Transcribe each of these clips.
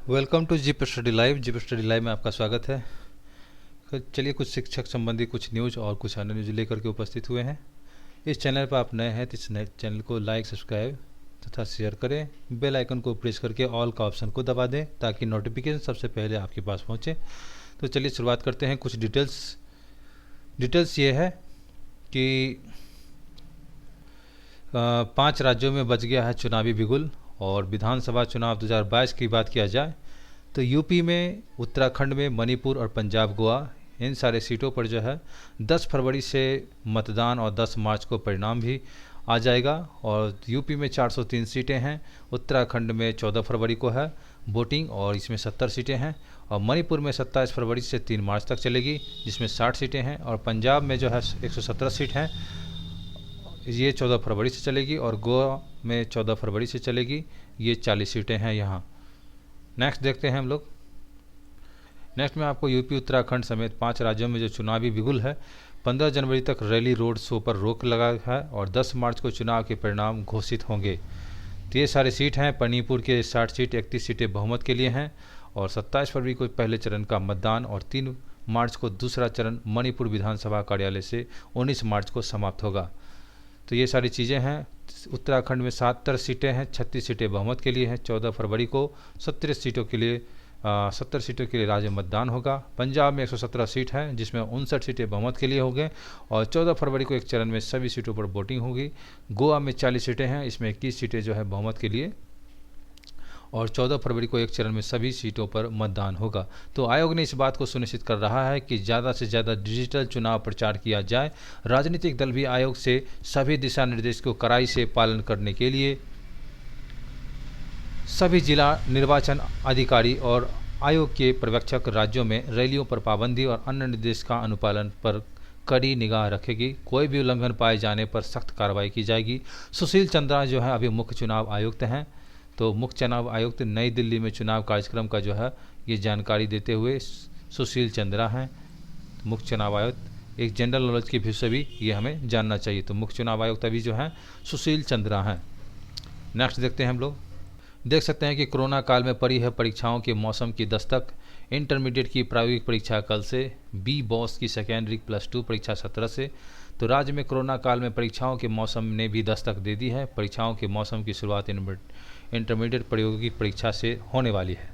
Welcome to Jeep Study Live. Jeep Study Live में आपका स्वागत है। चलिए कुछ शिक्षक संबंधी कुछ न्यूज़ और कुछ अन्य न्यूज़ लेकर के उपस्थित हुए हैं। इस चैनल पर आप नए हैं तो इस नए चैनल को लाइक, सब्सक्राइब तथा शेयर करें। बेल आइकन को प्रेस करके ऑल का ऑप्शन को दबा दें ताकि नोटिफिकेशन सबसे पहले आपके पास पहुँचे। तो चलिए शुरुआत करते हैं। कुछ डिटेल्स ये है कि 5 राज्यों में बच गया है चुनावी बिगुल। और विधानसभा चुनाव 2022 की बात किया जाए तो यूपी में, उत्तराखंड में, मणिपुर और पंजाब, गोवा, इन सारे सीटों पर जो है 10 फरवरी से मतदान और 10 मार्च को परिणाम भी आ जाएगा। और यूपी में 403 सीटें हैं, उत्तराखंड में 14 फरवरी को है वोटिंग और इसमें 70 सीटें हैं। और मणिपुर में 27 फरवरी से 3 मार्च तक चलेगी जिसमें 60 सीटें हैं। और पंजाब में जो है 117 सीट हैं, ये 14 फरवरी से चलेगी। और गोवा में 14 फरवरी से चलेगी, ये 40 सीटें हैं यहाँ। नेक्स्ट देखते हैं हम लोग। नेक्स्ट में आपको यूपी, उत्तराखंड समेत 5 राज्यों में जो चुनावी बिगुल है, 15 जनवरी तक रैली, रोड शो पर रोक लगा है और 10 मार्च को चुनाव के परिणाम घोषित होंगे। तो ये सारे सीट हैं। मणिपुर के 60 सीट, 31 सीटें बहुमत के लिए हैं। और 27 फरवरी को पहले चरण का मतदान और 3 मार्च को दूसरा चरण मणिपुर विधानसभा कार्यालय से 19 मार्च को समाप्त होगा। तो ये सारी चीज़ें हैं। उत्तराखंड में 70 सीटें हैं, 36 सीटें बहुमत के लिए हैं। 14 फरवरी को 70 सीटों के लिए राज्य मतदान होगा। पंजाब में 117 सीट है जिसमें 59 सीटें बहुमत के लिए होंगे और 14 फरवरी को एक चरण में सभी सीटों पर वोटिंग होगी। गोवा में 40 सीटें हैं, इसमें 21 सीटें जो है बहुमत के लिए और 14 फरवरी को एक चरण में सभी सीटों पर मतदान होगा। तो आयोग ने इस बात को सुनिश्चित कर रहा है कि ज़्यादा से ज़्यादा डिजिटल चुनाव प्रचार किया जाए। राजनीतिक दल भी आयोग से सभी दिशा निर्देश को कड़ाई से पालन करने के लिए सभी जिला निर्वाचन अधिकारी और आयोग के पर्यवेक्षक राज्यों में रैलियों पर पाबंदी और अन्य निर्देश का अनुपालन पर कड़ी निगाह रखेगी। कोई भी उल्लंघन पाए जाने पर सख्त कार्रवाई की जाएगी। सुशील चंद्रा जो है अभी मुख्य चुनाव आयुक्त हैं। तो मुख्य चुनाव आयुक्त नई दिल्ली में चुनाव कार्यक्रम का जो है ये जानकारी देते हुए सुशील चंद्रा हैं। मुख्य चुनाव आयुक्त एक जनरल नॉलेज के विषय भी ये हमें जानना चाहिए। तो मुख्य चुनाव आयुक्त अभी जो हैं सुशील चंद्रा हैं। नेक्स्ट देखते हैं हम लोग। देख सकते हैं कि कोरोना काल में पड़ी है परीक्षाओं के मौसम की दस्तक। इंटरमीडिएट की प्रायोगिक परीक्षा कल से, बी बॉस की सेकेंडरी +2 परीक्षा 17 से। तो राज्य में कोरोना काल में परीक्षाओं के मौसम ने भी दस्तक दे दी है। परीक्षाओं के मौसम की शुरुआत इंटरमीडिएट प्रायोगिक परीक्षा से होने वाली है।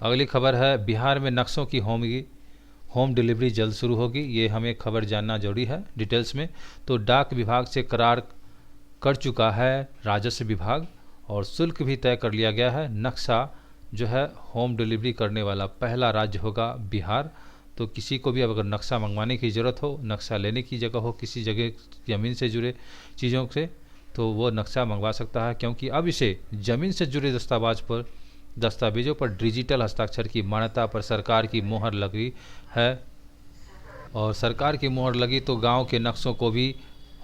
अगली खबर है, बिहार में नक्शों की होम डिलीवरी जल्द शुरू होगी। ये हमें खबर जानना जरूरी है डिटेल्स में। तो डाक विभाग से करार कर चुका है राजस्व विभाग और शुल्क भी तय कर लिया गया है। नक्शा जो है होम डिलीवरी करने वाला पहला राज्य होगा बिहार। तो किसी को भी अगर नक्शा मंगवाने की ज़रूरत हो, नक्शा लेने की जगह हो, किसी जगह ज़मीन से जुड़े चीज़ों से, तो वो नक्शा मंगवा सकता है। क्योंकि अब इसे ज़मीन से जुड़े दस्तावेजों पर डिजिटल हस्ताक्षर की मान्यता पर सरकार की मोहर लगी है। और सरकार की मोहर लगी तो गांव के नक्शों को भी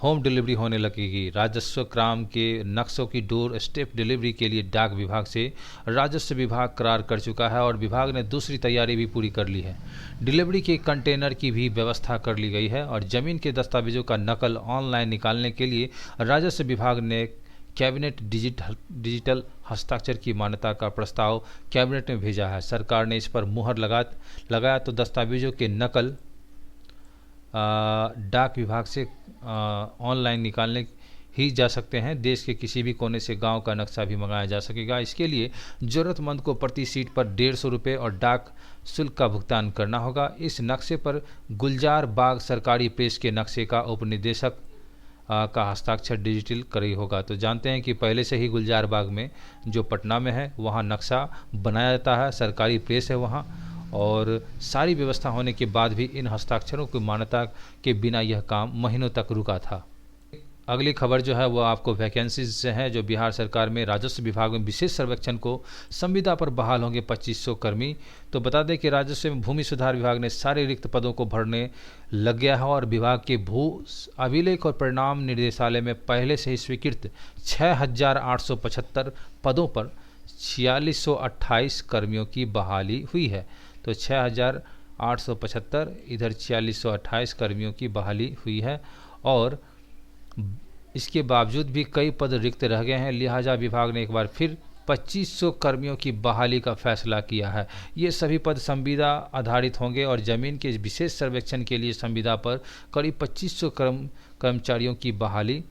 होम डिलीवरी होने लगेगी। राजस्व ग्राम के नक्शों की डोर स्टेप डिलीवरी के लिए डाक विभाग से राजस्व विभाग करार कर चुका है और विभाग ने दूसरी तैयारी भी पूरी कर ली है। डिलीवरी के कंटेनर की भी व्यवस्था कर ली गई है और जमीन के दस्तावेजों का नकल ऑनलाइन निकालने के लिए राजस्व विभाग ने कैबिनेट डिजिटल हस्ताक्षर की मान्यता का प्रस्ताव कैबिनेट में भेजा है। सरकार ने इस पर मुहर लगाया तो दस्तावेजों के नकल डाक विभाग से ऑनलाइन निकालने ही जा सकते हैं। देश के किसी भी कोने से गांव का नक्शा भी मंगाया जा सकेगा। इसके लिए ज़रूरतमंद को प्रति सीट पर 150 रुपये और डाक शुल्क का भुगतान करना होगा। इस नक्शे पर गुलजार बाग सरकारी प्रेस के नक्शे का उपनिदेशक का हस्ताक्षर डिजिटल करी होगा। तो जानते हैं कि पहले से ही गुलजार बाग में जो पटना में है वहाँ नक्शा बनाया जाता है, सरकारी प्रेस है वहाँ, और सारी व्यवस्था होने के बाद भी इन हस्ताक्षरों की मान्यता के बिना यह काम महीनों तक रुका था। अगली खबर जो है वो आपको वैकेंसीज से है। जो बिहार सरकार में राजस्व विभाग में विशेष सर्वेक्षण को संविदा पर बहाल होंगे 2500 कर्मी। तो बता दें कि राजस्व एवं भूमि सुधार विभाग ने सारे रिक्त पदों को भरने लग गया है और विभाग के भू अभिलेख और परिणाम निर्देशालय में पहले से ही स्वीकृत 6875 पदों पर 4628 कर्मियों की बहाली हुई है। तो 6875 इधर 4628 कर्मियों की बहाली हुई है और इसके बावजूद भी कई पद रिक्त रह गए हैं। लिहाजा विभाग ने एक बार फिर 2500 कर्मियों की बहाली का फैसला किया है। ये सभी पद संविदा आधारित होंगे और जमीन के विशेष सर्वेक्षण के लिए संविदा पर करीब 2500 कर्मचारियों की बहाली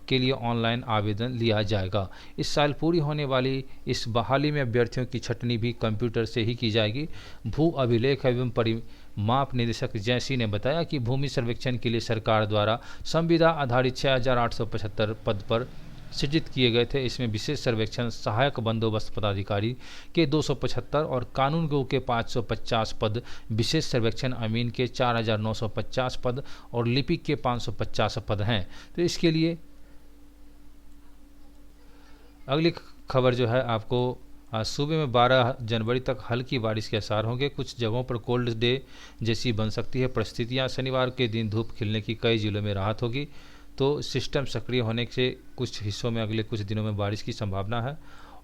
के लिए ऑनलाइन आवेदन लिया जाएगा। इस साल पूरी होने वाली इस बहाली में अभ्यर्थियों की छटनी भी कंप्यूटर से ही की जाएगी। भू अभिलेख एवं परिमाप निदेशक जैसी ने बताया कि भूमि सर्वेक्षण के लिए सरकार द्वारा संविदा आधारित 6875 पद पर सृजित किए गए थे। इसमें विशेष सर्वेक्षण सहायक बंदोबस्त पदाधिकारी के 275 और कानून गो के 550 पद, विशेष सर्वेक्षण अमीन के 4950 पद और लिपिक के 550 पद हैं। तो इसके लिए अगली खबर जो है आपको सूबे में 12 जनवरी तक हल्की बारिश के आसार होंगे। कुछ जगहों पर कोल्ड डे जैसी बन सकती है परिस्थितियां। शनिवार के दिन धूप खिलने की कई जिलों में राहत होगी। तो सिस्टम सक्रिय होने से कुछ हिस्सों में अगले कुछ दिनों में बारिश की संभावना है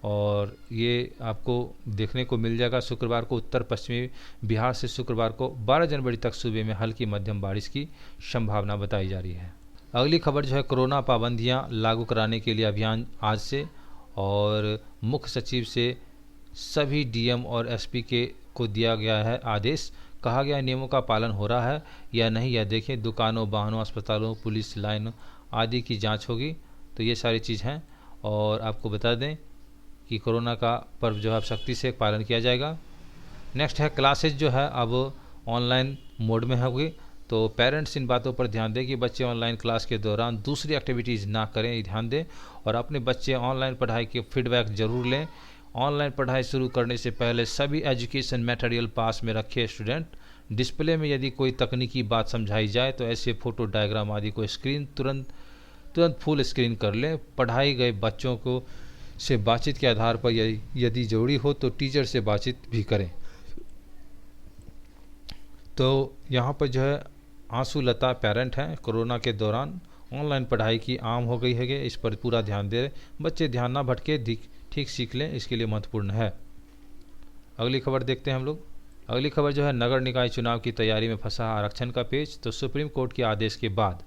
और ये आपको देखने को मिल जाएगा। शुक्रवार को उत्तर पश्चिमी बिहार से शुक्रवार को 12 जनवरी तक सूबे में हल्की मध्यम बारिश की संभावना बताई जा रही है। अगली खबर जो है कोरोना पाबंदियां लागू कराने के लिए अभियान आज से, और मुख्य सचिव से सभी डीएम और एसपी को दिया गया है आदेश। कहा गया नियमों का पालन हो रहा है या नहीं यह देखें। दुकानों, वाहनों, अस्पतालों, पुलिस लाइन आदि की जांच होगी। तो ये सारी चीज़ हैं और आपको बता दें कि कोरोना का पर्व जो है सख्ती से पालन किया जाएगा। नेक्स्ट है क्लासेज जो है अब ऑनलाइन मोड में होगी। तो पेरेंट्स इन बातों पर ध्यान दें कि बच्चे ऑनलाइन क्लास के दौरान दूसरी एक्टिविटीज़ ना करें, ध्यान दें और अपने बच्चे ऑनलाइन पढ़ाई के फीडबैक ज़रूर लें। ऑनलाइन पढ़ाई शुरू करने से पहले सभी एजुकेशन मटेरियल पास में रखे स्टूडेंट। डिस्प्ले में यदि कोई तकनीकी बात समझाई जाए तो ऐसे फोटो, डायग्राम आदि को स्क्रीन तुरंत फुल स्क्रीन कर लें। पढ़ाई गए बच्चों को से बातचीत के आधार पर यदि जरूरी हो तो टीचर से बातचीत भी करें। तो यहाँ पर जो है आंसू लता पेरेंट हैं। कोरोना के दौरान ऑनलाइन पढ़ाई की आम हो गई है, इस पर पूरा ध्यान दें। बच्चे ध्यान ना भटके, ठीक सीख लें, इसके लिए महत्वपूर्ण है। अगली खबर देखते हैं हम लोग। अगली खबर जो है नगर निकाय चुनाव की तैयारी में फंसा आरक्षण का पेच। तो सुप्रीम कोर्ट के आदेश के बाद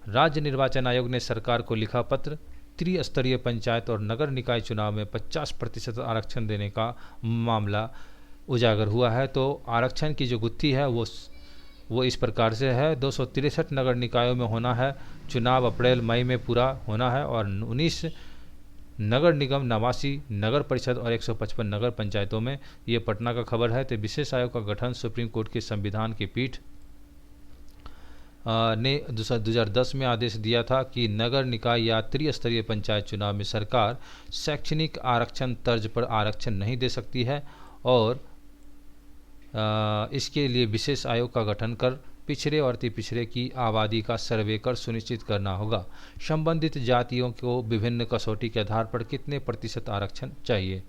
राज्य निर्वाचन आयोग ने सरकार को लिखा पत्र। त्रिस्तरीय पंचायत और नगर निकाय चुनाव में 50% आरक्षण देने का मामला उजागर हुआ है। तो आरक्षण की जो गुत्थी है वो इस प्रकार से है। 263 नगर निकायों में होना है चुनाव, अप्रैल मई में पूरा होना है और 19 नगर निगम, 89 नगर परिषद और 155 नगर पंचायतों में। ये पटना का खबर है। तो विशेष आयोग का गठन सुप्रीम कोर्ट के संविधान की पीठ ने 2010 में आदेश दिया था कि नगर निकाय या त्रिस्तरीय पंचायत चुनाव में सरकार शैक्षणिक आरक्षण तर्ज पर आरक्षण नहीं दे सकती है और इसके लिए विशेष आयोग का गठन कर पिछड़े और अति पिछड़े की आबादी का सर्वे कर सुनिश्चित करना होगा। संबंधित जातियों को विभिन्न कसौटी के आधार पर कितने प्रतिशत आरक्षण चाहिए।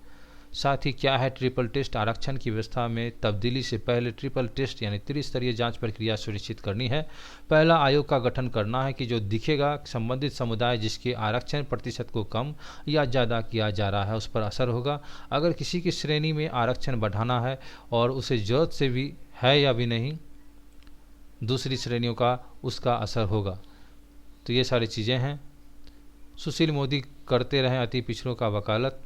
साथ ही क्या है ट्रिपल टेस्ट। आरक्षण की व्यवस्था में तब्दीली से पहले ट्रिपल टेस्ट यानी त्रिस्तरीय जांच प्रक्रिया सुनिश्चित करनी है। पहला आयोग का गठन करना है कि जो दिखेगा संबंधित समुदाय जिसके आरक्षण प्रतिशत को कम या ज़्यादा किया जा रहा है उस पर असर होगा। अगर किसी की श्रेणी में आरक्षण बढ़ाना है और उसे जरूरत से भी है या भी नहीं, दूसरी श्रेणियों का उसका असर होगा। तो ये सारी चीज़ें हैं। सुशील मोदी करते रहे अति पिछड़ों का वकालत।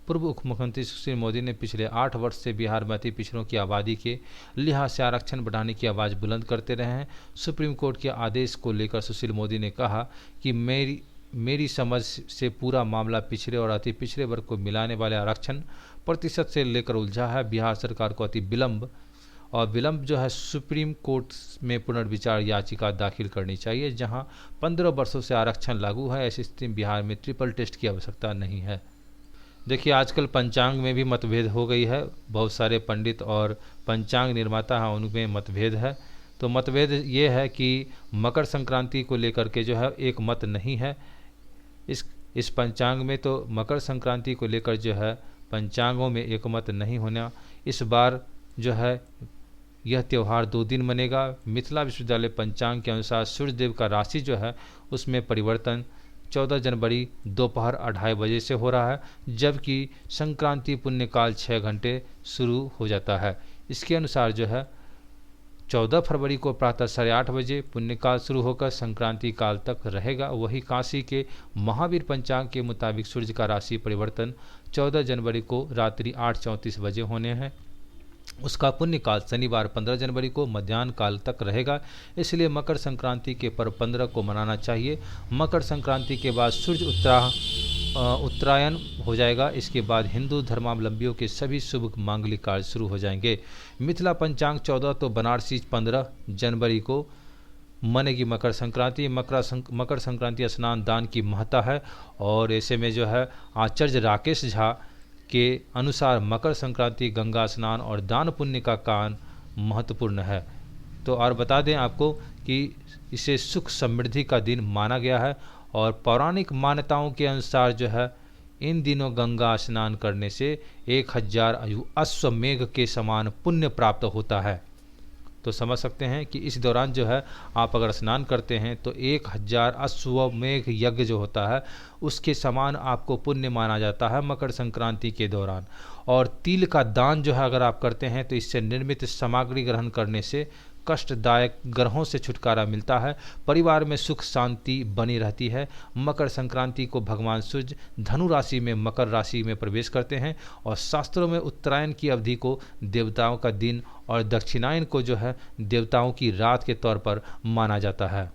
पूर्व उप मुख्यमंत्री सुशील मोदी ने पिछले 8 वर्ष से बिहार में अति पिछड़ों की आबादी के लिहाज से आरक्षण बढ़ाने की आवाज़ बुलंद करते रहे हैं। सुप्रीम कोर्ट के आदेश को लेकर सुशील मोदी ने कहा कि मेरी समझ से पूरा मामला पिछड़े और अति पिछड़े वर्ग को मिलाने वाले आरक्षण प्रतिशत से लेकर उलझा है। बिहार सरकार को अति विलंब जो है सुप्रीम कोर्ट में पुनर्विचार याचिका दाखिल करनी चाहिए। जहां 15 वर्षों से आरक्षण लागू है, ऐसी स्थिति में बिहार में ट्रिपल टेस्ट की आवश्यकता नहीं है। देखिए आजकल पंचांग में भी मतभेद हो गई है। बहुत सारे पंडित और पंचांग निर्माता हैं, उनमें मतभेद है। तो मतभेद ये है कि मकर संक्रांति को लेकर के जो है एक मत नहीं है इस पंचांग में। तो मकर संक्रांति को लेकर जो है पंचांगों में एक मत नहीं होना। इस बार जो है यह त्यौहार 2 दिन मनेगा। मिथिला विश्वविद्यालय पंचांग के अनुसार सूर्यदेव का राशि जो है उसमें परिवर्तन 14 जनवरी दोपहर 2:30 बजे से हो रहा है, जबकि संक्रांति पुण्यकाल 6 घंटे शुरू हो जाता है। इसके अनुसार जो है 14 फरवरी को प्रातः 8:30 बजे पुण्यकाल शुरू होकर संक्रांति काल तक रहेगा। वही काशी के महावीर पंचांग के मुताबिक सूर्य का राशि परिवर्तन 14 जनवरी को रात्रि 8:34 बजे होने हैं। उसका पुण्यकाल शनिवार 15 जनवरी को मध्याह्न काल तक रहेगा। इसलिए मकर संक्रांति के पर्व 15 को मनाना चाहिए। मकर संक्रांति के बाद सूर्य उत्तरायण हो जाएगा। इसके बाद हिंदू धर्मावलंबियों के सभी शुभ मांगलिक कार्य शुरू हो जाएंगे। मिथिला पंचांग 14 तो बनारसी 15 जनवरी को मनेगी मकर संक्रांति। मकर संक्रांति स्नान दान की महत्ता है और ऐसे में जो है आचार्य राकेश झा के अनुसार मकर संक्रांति गंगा स्नान और दान पुण्य का कान महत्वपूर्ण है। तो और बता दें आपको कि इसे सुख समृद्धि का दिन माना गया है और पौराणिक मान्यताओं के अनुसार जो है इन दिनों गंगा स्नान करने से 1000 अश्वमेघ के समान पुण्य प्राप्त होता है। तो समझ सकते हैं कि इस दौरान जो है आप अगर स्नान करते हैं तो 1000 अश्वमेघ यज्ञ जो होता है उसके समान आपको पुण्य माना जाता है मकर संक्रांति के दौरान। और तिल का दान जो है अगर आप करते हैं तो इससे निर्मित सामग्री ग्रहण करने से कष्टदायक ग्रहों से छुटकारा मिलता है, परिवार में सुख शांति बनी रहती है। मकर संक्रांति को भगवान सूर्य धनु राशि में मकर राशि में प्रवेश करते हैं और शास्त्रों में उत्तरायण की अवधि को देवताओं का दिन और दक्षिणायन को जो है देवताओं की रात के तौर पर माना जाता है।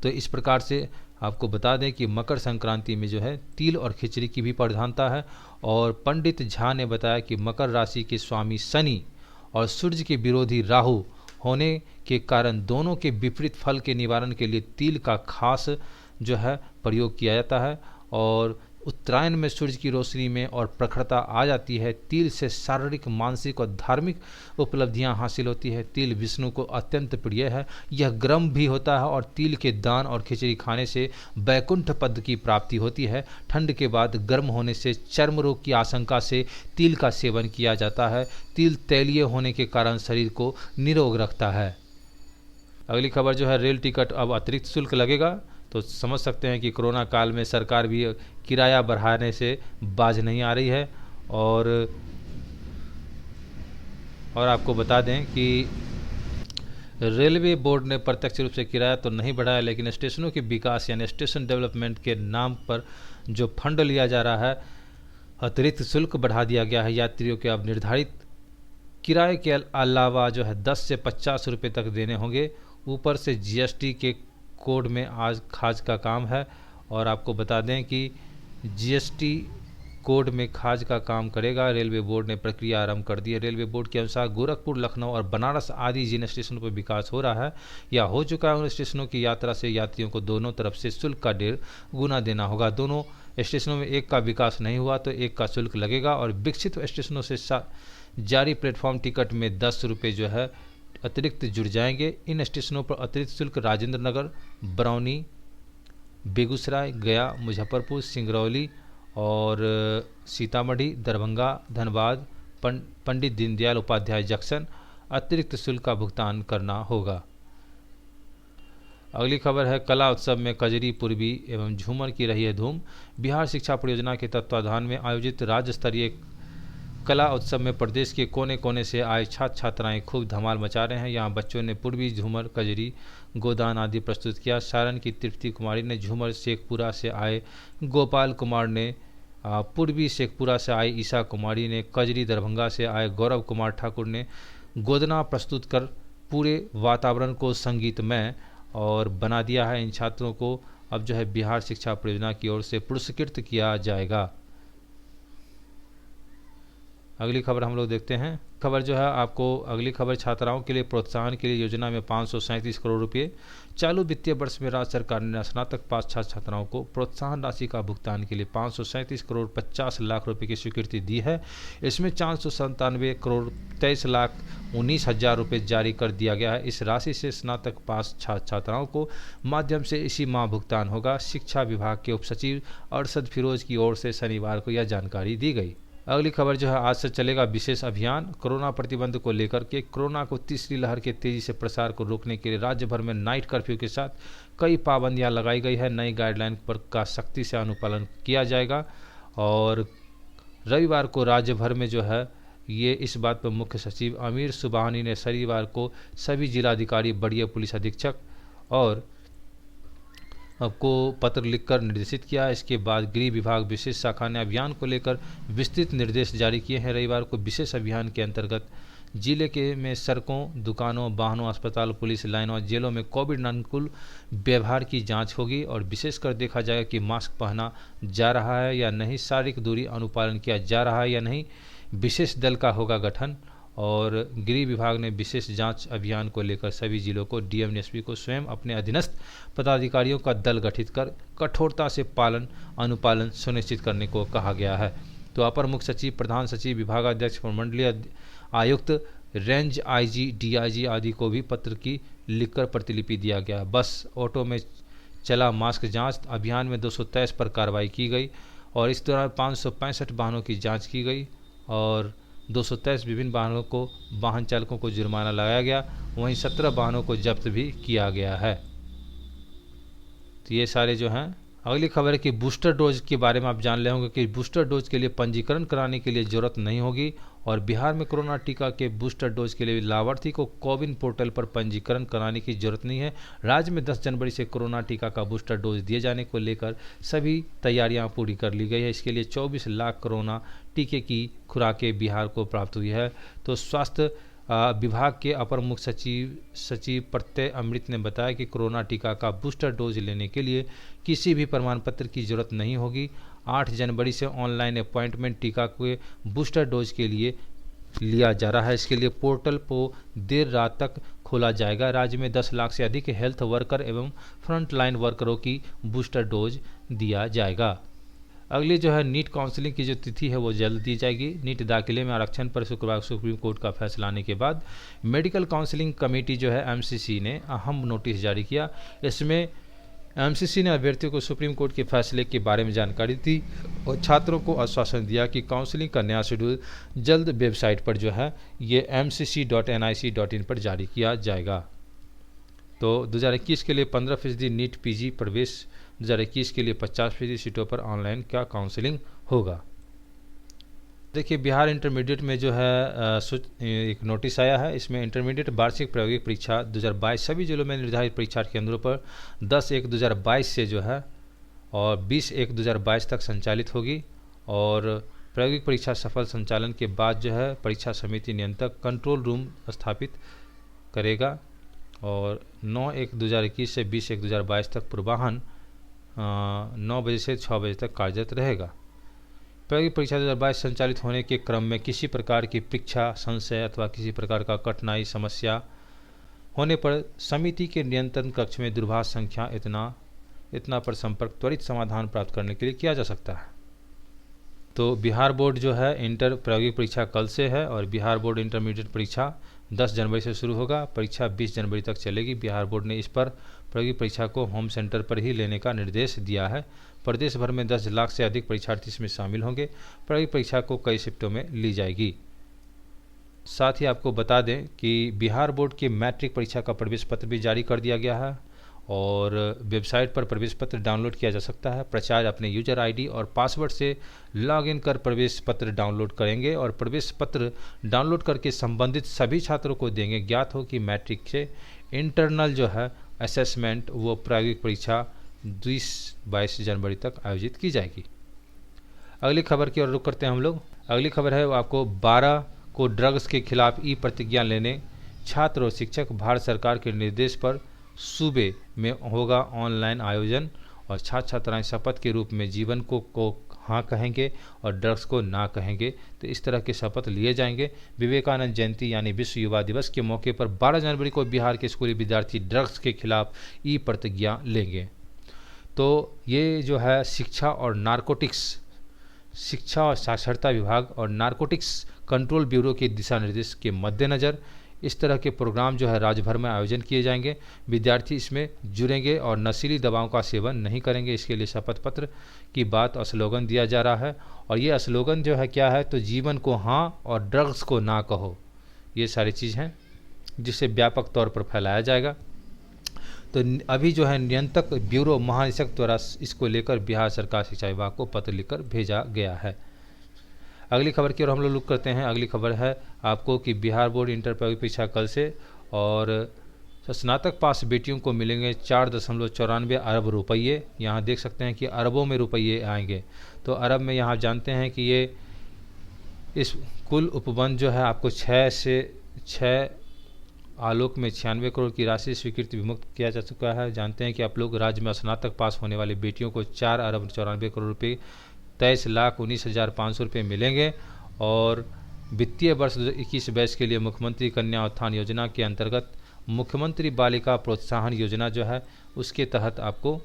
तो इस प्रकार से आपको बता दें कि मकर संक्रांति में जो है तिल और खिचड़ी की भी प्रधानता है। और पंडित झा ने बताया कि मकर राशि के स्वामी शनि और सूर्य के विरोधी राहु होने के कारण दोनों के विपरीत फल के निवारण के लिए तिल का खास जो है प्रयोग किया जाता है। और उत्तरायण में सूर्य की रोशनी में और प्रखरता आ जाती है। तिल से शारीरिक मानसिक और धार्मिक उपलब्धियां हासिल होती है। तिल विष्णु को अत्यंत प्रिय है। यह गर्म भी होता है और तिल के दान और खिचड़ी खाने से वैकुंठ पद की प्राप्ति होती है। ठंड के बाद गर्म होने से चर्म रोग की आशंका से तिल का सेवन किया जाता है। तिल तैलीय होने के कारण शरीर को निरोग रखता है। अगली खबर जो है रेल टिकट अब अतिरिक्त शुल्क लगेगा। तो समझ सकते हैं कि कोरोना काल में सरकार भी किराया बढ़ाने से बाज नहीं आ रही है। और आपको बता दें कि रेलवे बोर्ड ने प्रत्यक्ष रूप से किराया तो नहीं बढ़ाया, लेकिन स्टेशनों के विकास यानी स्टेशन डेवलपमेंट के नाम पर जो फंड लिया जा रहा है अतिरिक्त शुल्क बढ़ा दिया गया है। यात्रियों के अब निर्धारित किराए के अलावा जो है 10 से 50 रुपये तक देने होंगे। ऊपर से जीएसटी के कोड में आज खाज का काम है। और आपको बता दें कि जीएसटी कोड में खाज का काम करेगा। रेलवे बोर्ड ने प्रक्रिया आरंभ कर दी है। रेलवे बोर्ड के अनुसार गोरखपुर, लखनऊ और बनारस आदि जिन स्टेशनों पर विकास हो रहा है या हो चुका है उन स्टेशनों की यात्रा से यात्रियों को दोनों तरफ से शुल्क का 1.5 गुना देना होगा। दोनों स्टेशनों में एक का विकास नहीं हुआ तो एक का शुल्क लगेगा। और विकसित स्टेशनों से जारी प्लेटफॉर्म टिकट में 10 रुपये जो है अतिरिक्त जुड़ जाएंगे। इन स्टेशनों पर अतिरिक्त शुल्क राजेंद्र नगर, बरौनी, बेगूसराय, गया, मुजफ्फरपुर, सिंगरौली और सीतामढ़ी, दरभंगा, धनबाद, पंडित दीनदयाल उपाध्याय जंक्शन अतिरिक्त शुल्क का भुगतान करना होगा। अगली खबर है कला उत्सव में कजरी, पूर्वी एवं झूमर की रही है धूम। बिहार शिक्षा परियोजना के तत्वाधान में आयोजित राज्य स्तरीय कला उत्सव में प्रदेश के कोने कोने से आए छात्र छात्राएं खूब धमाल मचा रहे हैं। यहाँ बच्चों ने पूर्वी झूमर, कजरी, गोदान आदि प्रस्तुत किया। सारण की तृप्ति कुमारी ने झूमर, शेखपुरा से आए गोपाल कुमार ने पूर्वी शेखपुरा से आए ईशा कुमारी ने कजरी, दरभंगा से आए गौरव कुमार ठाकुर ने गोदना प्रस्तुत कर पूरे वातावरण को संगीतमय और बना दिया है। इन छात्रों को अब जो है बिहार शिक्षा परियोजना की ओर से पुरस्कृत किया जाएगा। अगली खबर हम लोग देखते हैं। खबर जो है आपको अगली खबर छात्राओं के लिए प्रोत्साहन के लिए योजना में 537 करोड़ रुपए। चालू वित्तीय वर्ष में राज्य सरकार ने स्नातक पास छात्र छात्राओं को प्रोत्साहन राशि का भुगतान के लिए 537 करोड़ 50 लाख रुपए की स्वीकृति दी है। इसमें 497 करोड़ 23 लाख 19 हज़ार रुपये जारी कर दिया गया है। इस राशि से स्नातक पास छात्र छात्राओं को माध्यम से इसी माह भुगतान होगा। शिक्षा विभाग के उप सचिव अरशद फिरोज की ओर से शनिवार को यह जानकारी दी गई। अगली खबर जो है आज से चलेगा विशेष अभियान। कोरोना प्रतिबंध को लेकर के कोरोना को तीसरी लहर के तेजी से प्रसार को रोकने के लिए राज्य भर में नाइट कर्फ्यू के साथ कई पाबंदियां लगाई गई है। नई गाइडलाइन पर का सख्ती से अनुपालन किया जाएगा और रविवार को राज्य भर में जो है ये इस बात पर मुख्य सचिव आमिर सुबहानी ने शनिवार को सभी जिलाधिकारी, वरीय पुलिस अधीक्षक और को पत्र लिखकर निर्देशित किया। इसके बाद गृह विभाग विशेष शाखा ने अभियान को लेकर विस्तृत निर्देश जारी किए हैं। रविवार को विशेष अभियान के अंतर्गत जिले के में सड़कों, दुकानों, वाहनों, अस्पताल, पुलिस लाइन और जेलों में कोविड अनुकूल व्यवहार की जांच होगी और विशेषकर देखा जाएगा कि मास्क पहना जा रहा है या नहीं, शारीरिक दूरी अनुपालन किया जा रहा है या नहीं। विशेष दल का होगा गठन और गृह विभाग ने विशेष जांच अभियान को लेकर सभी जिलों को डीएम, एसपी को स्वयं अपने अधीनस्थ पदाधिकारियों का दल गठित कर कठोरता से अनुपालन सुनिश्चित करने को कहा गया है। तो अपर मुख्य सचिव, प्रधान सचिव, विभागाध्यक्ष, प्रमंडलीय आयुक्त, रेंज आईजी, डीआईजी आदि को भी पत्र की लिखकर प्रतिलिपि दिया गया। बस, ऑटो में चला मास्क जांच अभियान में 223 पर कार्रवाई की गई और इस दौरान 565 वाहनों की जांच की गई और 223 विभिन्न वाहन चालकों को जुर्माना लगाया गया। वहीं 17 वाहनों को जब्त भी किया गया है। तो ये सारे जो हैं। अगली खबर है कि बूस्टर डोज के बारे में आप जान ले होंगे कि बूस्टर डोज के लिए पंजीकरण कराने के लिए जरूरत नहीं होगी और बिहार में कोरोना टीका के बूस्टर डोज के लिए लाभार्थी को कोविन पोर्टल पर पंजीकरण कराने की जरूरत नहीं है। राज्य में 10 जनवरी से कोरोना टीका का बूस्टर डोज दिए जाने को लेकर सभी तैयारियां पूरी कर ली गई है। इसके लिए 24 लाख कोरोना टीके की खुराकें बिहार को प्राप्त हुई है। तो स्वास्थ्य विभाग के अपर मुख्य सचिव प्रत्यय अमृत ने बताया कि कोरोना टीका का बूस्टर डोज लेने के लिए किसी भी प्रमाण पत्र की जरूरत नहीं होगी। 8 जनवरी से ऑनलाइन अपॉइंटमेंट टीका के बूस्टर डोज के लिए लिया जा रहा है। इसके लिए पोर्टल को देर रात तक खोला जाएगा। राज्य में 10 लाख से अधिक हेल्थ वर्कर एवं फ्रंटलाइन वर्करों की बूस्टर डोज दिया जाएगा। अगली जो है नीट काउंसलिंग की जो तिथि है वो जल्द दी जाएगी। नीट दाखिले में आरक्षण पर शुक्रवार सुप्रीम कोर्ट का फैसला आने के बाद मेडिकल काउंसलिंग कमेटी जो है एमसीसी ने अहम नोटिस जारी किया। इसमें एमसीसी ने अभ्यर्थियों को सुप्रीम कोर्ट के फैसले के बारे में जानकारी दी और छात्रों को आश्वासन दिया कि काउंसलिंग का नया शेड्यूल जल्द वेबसाइट पर जो है ये mcc.nic.in पर जारी किया जाएगा। तो 2021 के लिए 15% नीट पीजी प्रवेश, 2021 के लिए 50% सीटों पर ऑनलाइन का काउंसलिंग होगा। देखिए बिहार इंटरमीडिएट में जो है एक नोटिस आया है। इसमें इंटरमीडिएट वार्षिक प्रायोगिक परीक्षा 2022 सभी जिलों में निर्धारित परीक्षा केंद्रों पर 10/1/2022 से जो है और 20/1/2022 तक संचालित होगी और प्रायोगिक परीक्षा सफल संचालन के बाद जो है परीक्षा समिति नियंत्रक कंट्रोल रूम स्थापित करेगा और 9/1/2021 से 20/1/2022 तक पूर्वाह्न 9 बजे से 6 बजे तक कार्यरत रहेगा। प्रायोगिक परीक्षा 2022 संचालित होने के क्रम में किसी प्रकार की परीक्षा संशय अथवा किसी प्रकार का कठिनाई समस्या होने पर समिति के नियंत्रण कक्ष में दूरभाष संख्या इतना पर संपर्क त्वरित समाधान प्राप्त करने के लिए किया जा सकता है। तो बिहार बोर्ड जो है इंटर प्रायोगिक परीक्षा कल से है और बिहार बोर्ड इंटरमीडिएट परीक्षा 10 जनवरी से शुरू होगा। परीक्षा 20 जनवरी तक चलेगी। बिहार बोर्ड ने इस पर प्रायोगिक परीक्षा को होम सेंटर पर ही लेने का निर्देश दिया है। प्रदेश भर में 10 लाख से अधिक परीक्षार्थी इसमें शामिल होंगे। प्रायोगिक परीक्षा को कई शिफ्टों में ली जाएगी। साथ ही आपको बता दें कि बिहार बोर्ड की मैट्रिक परीक्षा का प्रवेश पत्र भी जारी कर दिया गया है और वेबसाइट पर प्रवेश पत्र डाउनलोड किया जा सकता है। प्राचार्य अपने यूजर आईडी और पासवर्ड से लॉगिन कर प्रवेश पत्र डाउनलोड करेंगे और प्रवेश पत्र डाउनलोड करके संबंधित सभी छात्रों को देंगे। ज्ञात हो कि मैट्रिक से इंटरनल जो है असेसमेंट वो प्रायोगिक परीक्षा 20-22 जनवरी तक आयोजित की जाएगी। अगली खबर की ओर रुख करते हैं हम लोग। अगली खबर है वो आपको 12 को ड्रग्स के खिलाफ ई प्रतिज्ञा लेने छात्र और शिक्षक, भारत सरकार के निर्देश पर सूबे में होगा ऑनलाइन आयोजन और छात्र छात्राएं शपथ के रूप में जीवन को हाँ कहेंगे और ड्रग्स को ना कहेंगे। तो इस तरह के शपथ लिए जाएंगे। विवेकानंद जयंती यानी विश्व युवा दिवस के मौके पर 12 जनवरी को बिहार के स्कूली विद्यार्थी ड्रग्स के खिलाफ ई प्रतिज्ञा लेंगे। तो ये जो है शिक्षा और साक्षरता विभाग और नारकोटिक्स कंट्रोल ब्यूरो के दिशा निर्देश के मद्देनज़र इस तरह के प्रोग्राम जो है राज्य भर में आयोजन किए जाएंगे। विद्यार्थी इसमें जुड़ेंगे और नशीली दवाओं का सेवन नहीं करेंगे। इसके लिए शपथ पत्र की बात और स्लोगन दिया जा रहा है और ये स्लोगन जो है क्या है, तो जीवन को हाँ और ड्रग्स को ना कहो। ये सारी चीज़ हैं जिसे व्यापक तौर पर फैलाया जाएगा। तो अभी जो है नियंत्रक ब्यूरो महानिदेशक द्वारा इसको लेकर बिहार सरकार शिक्षा विभाग को पत्र लिखकर भेजा गया है। अगली खबर की ओर हम लोग रुख करते हैं। अगली खबर है आपको कि बिहार बोर्ड इंटर परीक्षा कल से, और स्नातक पास बेटियों को मिलेंगे 4.94 अरब रुपये। यहाँ देख सकते हैं कि अरबों में रुपये आएंगे। तो अरब में यहाँ जानते हैं कि ये इस कुल उपबंध जो है आपको 6 आलोक में 96 करोड़ की राशि स्वीकृति विमुक्त किया जा चुका है। जानते हैं कि आप लोग राज्य में स्नातक पास होने वाली बेटियों को 4 अरब 94 करोड़ रुपये 23,19,500 रुपये मिलेंगे। और वित्तीय वर्ष 2021-22 के लिए मुख्यमंत्री कन्या उत्थान योजना के अंतर्गत मुख्यमंत्री बालिका प्रोत्साहन योजना जो है उसके तहत आपको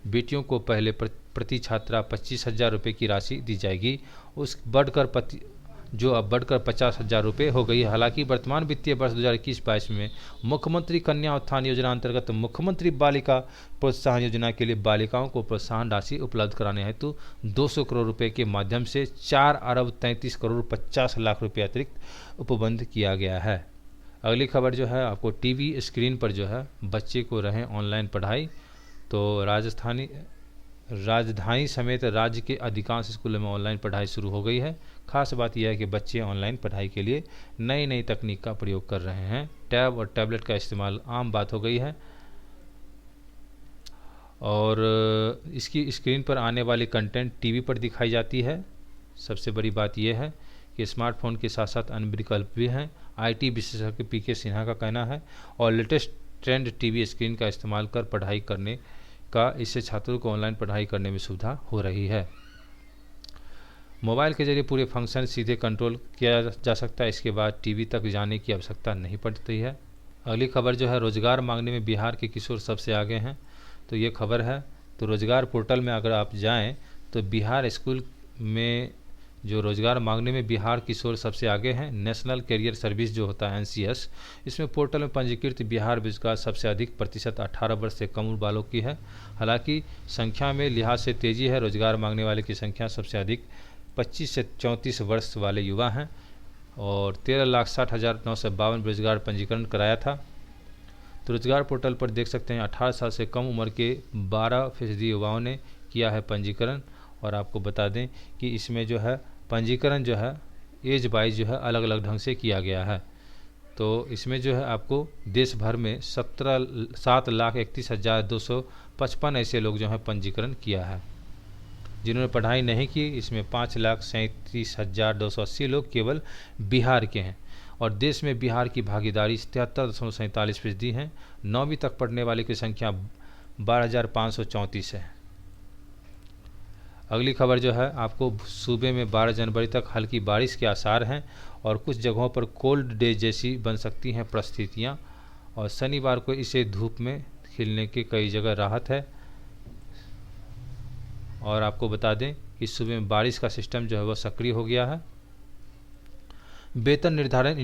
बेटियों को पहले प्रति छात्रा 25,000 रुपये की राशि दी जाएगी, उस जो अब बढ़कर 50,000 रुपये हो गई। हालांकि वर्तमान वित्तीय वर्ष 2021-22 में मुख्यमंत्री कन्या उत्थान योजना अंतर्गत मुख्यमंत्री बालिका प्रोत्साहन योजना के लिए बालिकाओं को प्रोत्साहन राशि उपलब्ध कराने हेतु 200 करोड़ रुपए के माध्यम से 4 अरब 33 करोड़ 50 लाख रुपये अतिरिक्त उपबंध किया गया है। अगली खबर जो है आपको टीवी स्क्रीन पर जो है बच्चे को रहे ऑनलाइन पढ़ाई। तो राजधानी समेत राज्य के अधिकांश स्कूलों में ऑनलाइन पढ़ाई शुरू हो गई है। खास बात यह है कि बच्चे ऑनलाइन पढ़ाई के लिए नई नई तकनीक का प्रयोग कर रहे हैं। टैब और टैबलेट का इस्तेमाल आम बात हो गई है, और इसकी स्क्रीन पर आने वाली कंटेंट टीवी पर दिखाई जाती है। सबसे बड़ी बात यह है कि स्मार्टफोन के साथ साथ अन्य विकल्प भी हैं। IT विशेषज्ञ PK सिन्हा का कहना है, और लेटेस्ट ट्रेंड टीवी स्क्रीन का इस्तेमाल कर पढ़ाई करने का, इससे छात्रों को ऑनलाइन पढ़ाई करने में सुविधा हो रही है। मोबाइल के जरिए पूरे फंक्शन सीधे कंट्रोल किया जा सकता है, इसके बाद टीवी तक जाने की आवश्यकता नहीं पड़ती है। अगली खबर जो है रोजगार मांगने में बिहार के किशोर सबसे आगे हैं। तो ये खबर है, तो रोजगार पोर्टल में अगर आप जाएं तो बिहार स्कूल में जो रोजगार मांगने में बिहार किशोर सबसे आगे हैं। नेशनल कैरियर सर्विस जो होता है NCS, इसमें पोर्टल में पंजीकृत बिहार बेरोजगार सबसे अधिक प्रतिशत 18 वर्ष से कम उम्र वालों की है। हालांकि संख्या में लिहाज से तेजी है। रोजगार मांगने वाले की संख्या सबसे अधिक 25 से 34 वर्ष वाले युवा हैं, और 13,60,952 बेरोजगार पंजीकरण कराया था। तो रोजगार पोर्टल पर देख सकते हैं 18 साल से कम उम्र के 12% युवाओं ने किया है पंजीकरण। और आपको बता दें कि इसमें जो है पंजीकरण जो है एज वाइज जो है अलग अलग ढंग से किया गया है। तो इसमें जो है आपको देश भर में 7,31,255 ऐसे लोग जो हैं पंजीकरण किया है। जिन्होंने पढ़ाई नहीं की, इसमें 5,37,280 लोग केवल बिहार के हैं, और देश में बिहार की भागीदारी 73.47% है। 9वीं तक पढ़ने वाले की संख्या 12,534 है। अगली खबर जो है आपको सूबे में 12 जनवरी तक हल्की बारिश के आसार हैं, और कुछ जगहों पर कोल्ड डे जैसी बन सकती हैं परिस्थितियाँ, और शनिवार को इसे धूप में खिलने की कई जगह राहत है। और आपको बता दें कि सूबे में बारिश का सिस्टम जो है वह सक्रिय हो गया है। वेतन निर्धारण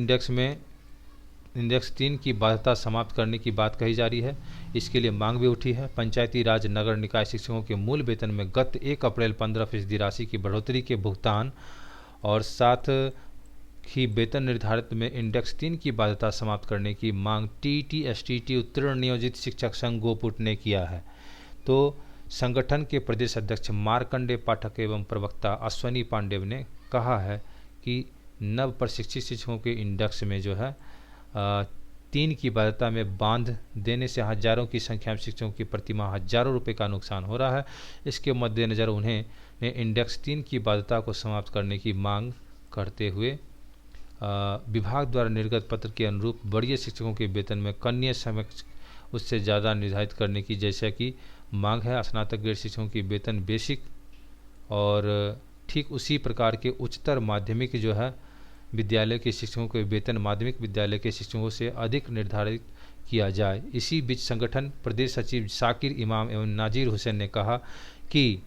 इंडेक्स 3 की बाध्यता समाप्त करने की बात कही जा रही है। इसके लिए मांग भी उठी है। पंचायती राज नगर निकाय शिक्षकों के मूल वेतन में गत 1 अप्रैल 15% राशि की बढ़ोतरी के भुगतान, और साथ ही वेतन निर्धारित में इंडेक्स 3 की बाध्यता समाप्त करने की मांग TTSTT उत्तीर्ण नियोजित शिक्षक संघ गोपुट ने किया है। तो संगठन के प्रदेश अध्यक्ष मार्कंडे पाठक एवं प्रवक्ता अश्वनी पांडेव ने कहा है कि नव प्रशिक्षित शिक्षकों के इंडेक्स में जो है 3 की बाध्यता में बांध देने से हजारों की संख्या में शिक्षकों की प्रतिमाह हजारों रुपए का नुकसान हो रहा है। इसके मद्देनज़र उन्हें इंडेक्स 3 की बाध्यता को समाप्त करने की मांग करते हुए विभाग द्वारा निर्गत पत्र के अनुरूप वरीय शिक्षकों के वेतन में कन्या समक्ष उससे ज़्यादा निर्धारित करने की जैसा कि मांग है। स्नातक ग्रेड शिक्षकों की वेतन बेसिक और ठीक उसी प्रकार के उच्चतर माध्यमिक जो है विद्यालय के शिक्षकों के वेतन माध्यमिक विद्यालय के शिक्षकों से अधिक निर्धारित किया जाए। इसी बीच संगठन प्रदेश सचिव शाकिर इमाम एवं नाजिर हुसैन ने कहा कि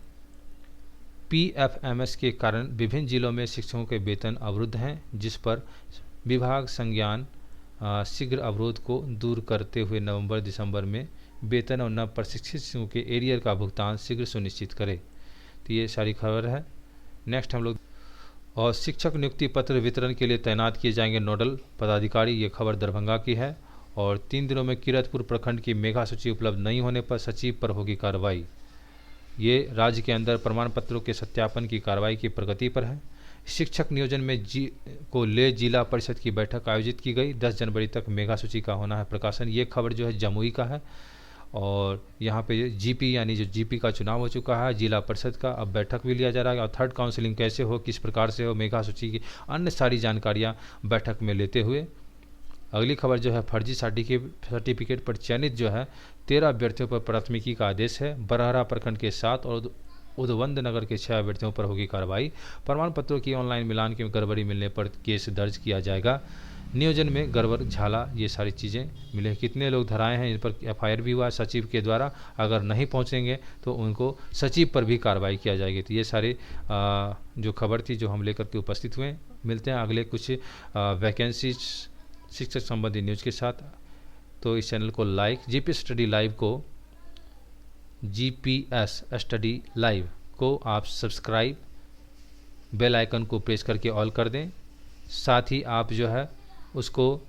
PFMS के कारण विभिन्न जिलों में शिक्षकों के वेतन अवरुद्ध हैं, जिस पर विभाग संज्ञान शीघ्र अवरोध को दूर करते हुए नवंबर-दिसंबर में वेतन और नव प्रशिक्षित शिक्षकों के एरियर का भुगतान शीघ्र सुनिश्चित करे। तो ये सारी खबर है। नेक्स्ट हम लोग और शिक्षक नियुक्ति पत्र वितरण के लिए तैनात किए जाएंगे नोडल पदाधिकारी। ये खबर दरभंगा की है। और 3 दिनों में किरतपुर प्रखंड की मेगा सूची उपलब्ध नहीं होने पर सचिव पर होगी कार्रवाई। ये राज्य के अंदर प्रमाण पत्रों के सत्यापन की कार्रवाई की प्रगति पर है। शिक्षक नियोजन में को ले जिला परिषद की बैठक आयोजित की गई। 10 जनवरी तक मेगा सूची का होना है प्रकाशन। ये खबर जो है जमुई का है और यहाँ पे जीपी यानी जो जीपी का चुनाव हो चुका है जिला परिषद का, अब बैठक भी लिया जा रहा है और थर्ड काउंसलिंग कैसे हो, किस प्रकार से हो, मेगा सूची की अन्य सारी जानकारियाँ बैठक में लेते हुए। अगली खबर जो है फर्जी सर्टिफिकेट पर चयनित जो है 13 अभ्यर्थियों पर प्राथमिकी का आदेश है। बरहरा प्रखंड के 7 और उदवंद नगर के 6 अभ्यर्थियों पर होगी कार्रवाई। प्रमाण पत्रों की ऑनलाइन मिलान की गड़बड़ी मिलने पर केस दर्ज किया जाएगा। नियोजन में गड़बड़ झाला, ये सारी चीज़ें मिले। कितने लोग धराए हैं, इन पर एफआईआर भी हुआ है सचिव के द्वारा। अगर नहीं पहुंचेंगे तो उनको सचिव पर भी कार्रवाई किया जाएगी। तो ये सारे जो खबर थी जो हम लेकर के उपस्थित हुए। मिलते हैं अगले कुछ वैकेंसी शिक्षक संबंधी न्यूज़ के साथ। तो इस चैनल को लाइक, जीपीएस स्टडी लाइव को जीपीएस स्टडी लाइव को आप सब्सक्राइब, बेल आइकन को प्रेस करके ऑल कर दें। साथ ही आप जो है उसको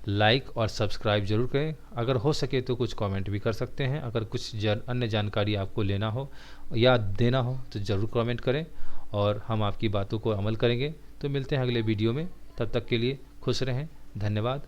लाइक और सब्सक्राइब जरूर करें। अगर हो सके तो कुछ कमेंट भी कर सकते हैं। अगर कुछ अन्य जानकारी आपको लेना हो या देना हो तो ज़रूर कमेंट करें और हम आपकी बातों को अमल करेंगे। तो मिलते हैं अगले वीडियो में, तब तक के लिए खुश रहें। धन्यवाद।